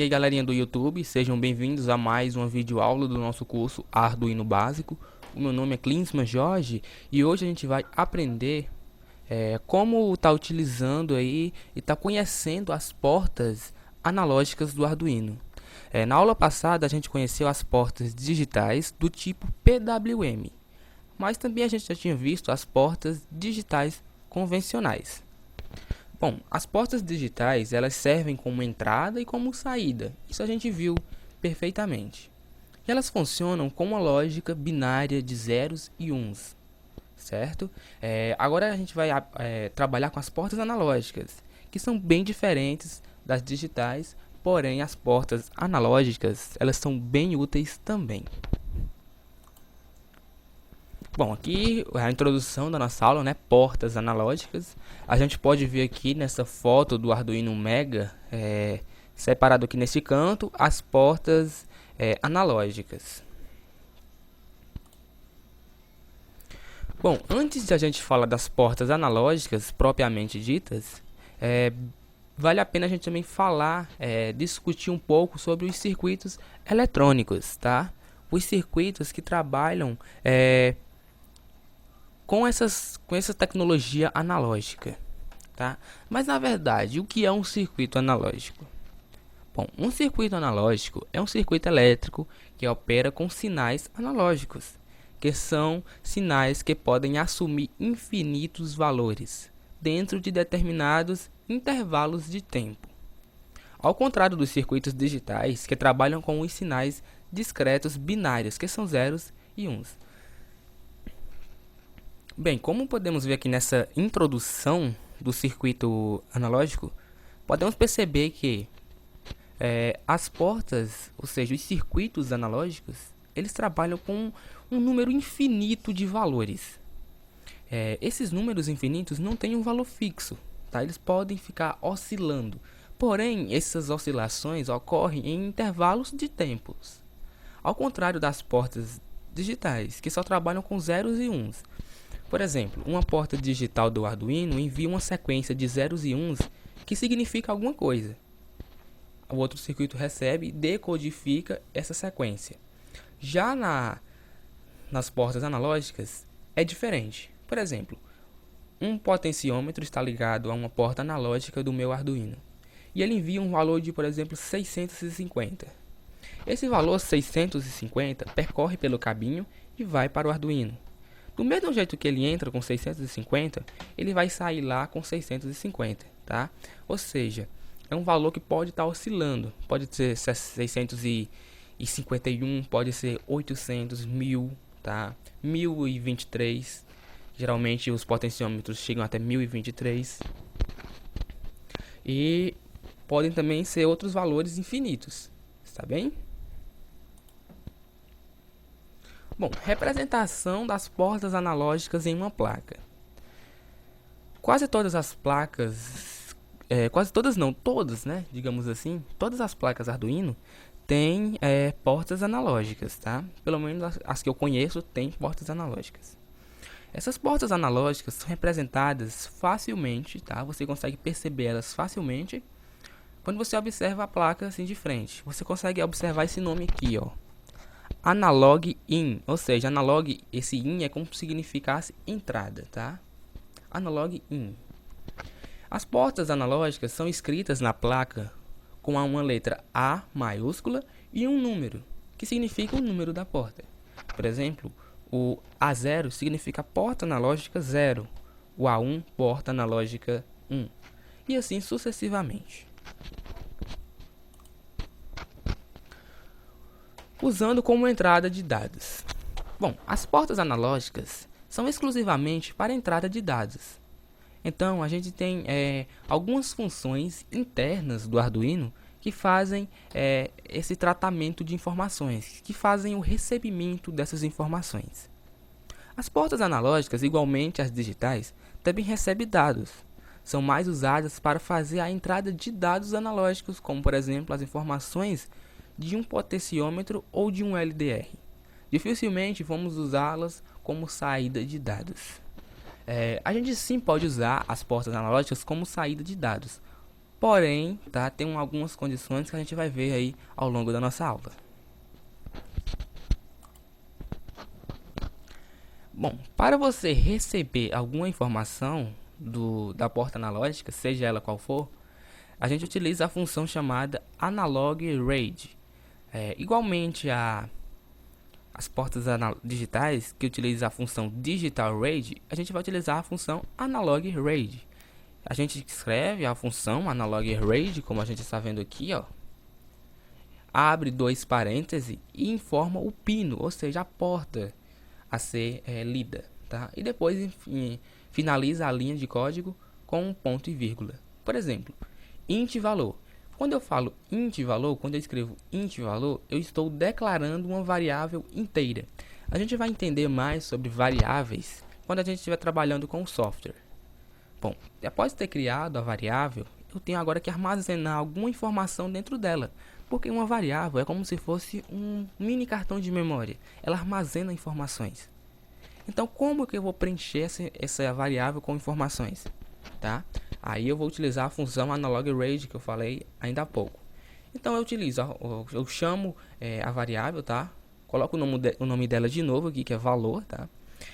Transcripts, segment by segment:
aí, galerinha do YouTube, sejam bem-vindos a mais uma videoaula do nosso curso Arduino Básico. O meu nome é Klinsmann Jorge e hoje a gente vai aprender como tá utilizando aí e tá conhecendo as portas analógicas do Arduino. Na aula passada a gente conheceu as portas digitais do tipo PWM, mas também a gente já tinha visto as portas digitais convencionais. Bom, as portas digitais, elas servem como entrada e como saída. Isso a gente viu perfeitamente. E elas funcionam com uma lógica binária de zeros e uns, certo? Agora a gente vai trabalhar com as portas analógicas, que são bem diferentes das digitais, porém as portas analógicas, elas são bem úteis também. Bom, aqui a introdução da nossa aula, né? Portas analógicas. A gente pode ver aqui nessa foto do Arduino Mega, separado aqui nesse canto, as portas analógicas. Bom, antes de a gente falar das portas analógicas propriamente ditas, vale a pena a gente também falar, discutir um pouco sobre os circuitos eletrônicos, tá? Os circuitos que trabalham com essa tecnologia analógica, tá? Mas na verdade, o que é um circuito analógico? Bom, um circuito analógico é um circuito elétrico que opera com sinais analógicos, que são sinais que podem assumir infinitos valores dentro de determinados intervalos de tempo. Ao contrário dos circuitos digitais, que trabalham com os sinais discretos binários, que são zeros e uns. Bem, como podemos ver aqui nessa introdução do circuito analógico, podemos perceber que as portas, ou seja, os circuitos analógicos, eles trabalham com um número infinito de valores. Esses números infinitos não têm um valor fixo, tá? Eles podem ficar oscilando, porém, essas oscilações ocorrem em intervalos de tempos. Ao contrário das portas digitais, que só trabalham com zeros e uns. Por exemplo, uma porta digital do Arduino envia uma sequência de zeros e uns que significa alguma coisa. O outro circuito recebe e decodifica essa sequência. Já nas portas analógicas é diferente. Por exemplo, um potenciômetro está ligado a uma porta analógica do meu Arduino e ele envia um valor de, por exemplo, 650. Esse valor 650 percorre pelo cabinho e vai para o Arduino. Do mesmo jeito que ele entra com 650, ele vai sair lá com 650, tá? Ou seja, é um valor que pode estar oscilando. Pode ser 651, pode ser 800, 1000, tá? 1023. Geralmente os potenciômetros chegam até 1023. E podem também ser outros valores infinitos, está bem? Bom, representação das portas analógicas em uma placa. Quase todas as placas, quase todas não, todas, né, digamos assim, todas as placas Arduino têm portas analógicas, tá? Pelo menos as que eu conheço têm portas analógicas. Essas portas analógicas são representadas facilmente, tá? Você consegue perceber elas facilmente quando você observa a placa assim de frente. Você consegue observar esse nome aqui, ó. Analog in, ou seja, analog, esse in é como se significasse entrada, tá? Analog in. As portas analógicas são escritas na placa com uma letra A maiúscula e um número, que significa o número da porta. Por exemplo, o A0 significa porta analógica 0, o A1 porta analógica 1, e assim sucessivamente. Usando como entrada de dados. Bom, as portas analógicas são exclusivamente para entrada de dados. Então, a gente tem algumas funções internas do Arduino que fazem esse tratamento de informações, que fazem o recebimento dessas informações. As portas analógicas, igualmente as digitais, também recebem dados. São mais usadas para fazer a entrada de dados analógicos, como por exemplo as informações de um potenciômetro ou de um LDR. Dificilmente vamos usá-las como saída de dados. A gente sim pode usar as portas analógicas como saída de dados, Porém, tá, tem algumas condições que a gente vai ver aí ao longo da nossa aula. Bom, para você receber alguma informação da porta analógica, seja ela qual for, a gente utiliza a função chamada analog read. Igualmente as portas digitais, que utiliza a função digital read, a gente vai utilizar a função analog read. A gente escreve a função analog read, como a gente está vendo aqui, ó, abre dois parênteses e informa o pino, ou seja, a porta a ser lida, tá? E depois, enfim, finaliza a linha de código com um ponto e vírgula. Por exemplo, int valor. Quando eu falo int valor, quando eu escrevo int valor, eu estou declarando uma variável inteira. A gente vai entender mais sobre variáveis quando a gente estiver trabalhando com o software. Bom, após ter criado a variável, eu tenho agora que armazenar alguma informação dentro dela, porque uma variável é como se fosse um mini cartão de memória. Ela armazena informações. Então, como que eu vou preencher essa variável com informações? Tá? Aí eu vou utilizar a função analog read que eu falei ainda há pouco. Então eu utilizo, eu chamo a variável, tá? Coloco o nome dela de novo aqui, que é valor, tá?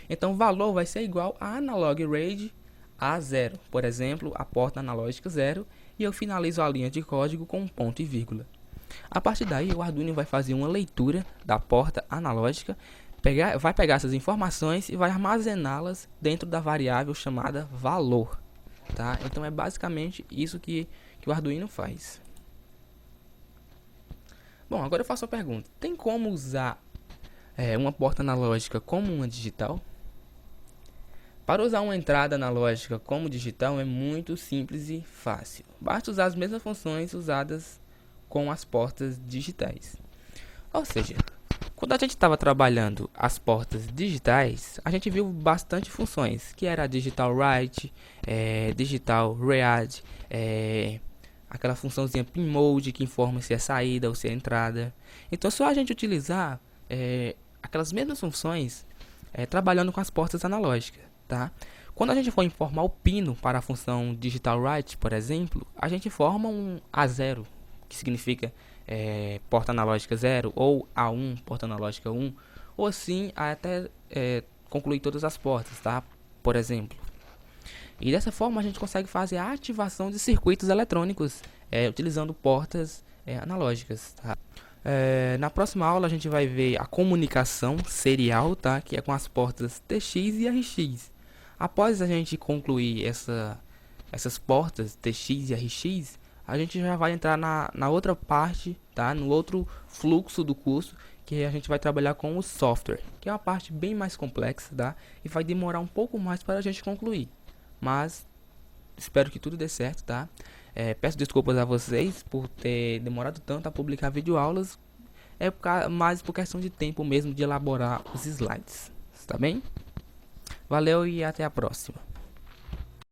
Então valor vai ser igual a analog read a 0. Por exemplo, a porta analógica 0, e eu finalizo a linha de código com um ponto e vírgula. A partir daí, o Arduino vai fazer uma leitura da porta analógica, vai pegar essas informações e vai armazená-las dentro da variável chamada valor. Tá? Então é basicamente isso que o Arduino faz. Bom, agora eu faço a pergunta: tem como usar uma porta analógica como uma digital? Para usar uma entrada analógica como digital é muito simples e fácil. Basta usar as mesmas funções usadas com as portas digitais. Ou seja, quando a gente estava trabalhando as portas digitais, a gente viu bastante funções, que era a digital write, digital read, aquela funçãozinha pin mode que informa se é saída ou se é entrada. Então, só a gente utilizar aquelas mesmas funções trabalhando com as portas analógicas, tá? Quando a gente for informar o pino para a função digital write, por exemplo, a gente forma um A0, que significa porta analógica 0, ou A1, porta analógica 1, ou assim até concluir todas as portas, tá? Por exemplo. E dessa forma a gente consegue fazer a ativação de circuitos eletrônicos utilizando portas analógicas, tá? Na próxima aula a gente vai ver a comunicação serial, tá? Que é com as portas TX e RX. Após a gente concluir essas portas TX e RX, a gente já vai entrar na outra parte, tá? No outro fluxo do curso, que a gente vai trabalhar com o software, que é uma parte bem mais complexa, tá? E vai demorar um pouco mais para a gente concluir. Mas espero que tudo dê certo, tá? Peço desculpas a vocês por ter demorado tanto a publicar videoaulas, mais por questão de tempo mesmo de elaborar os slides, tá bem? Valeu e até a próxima.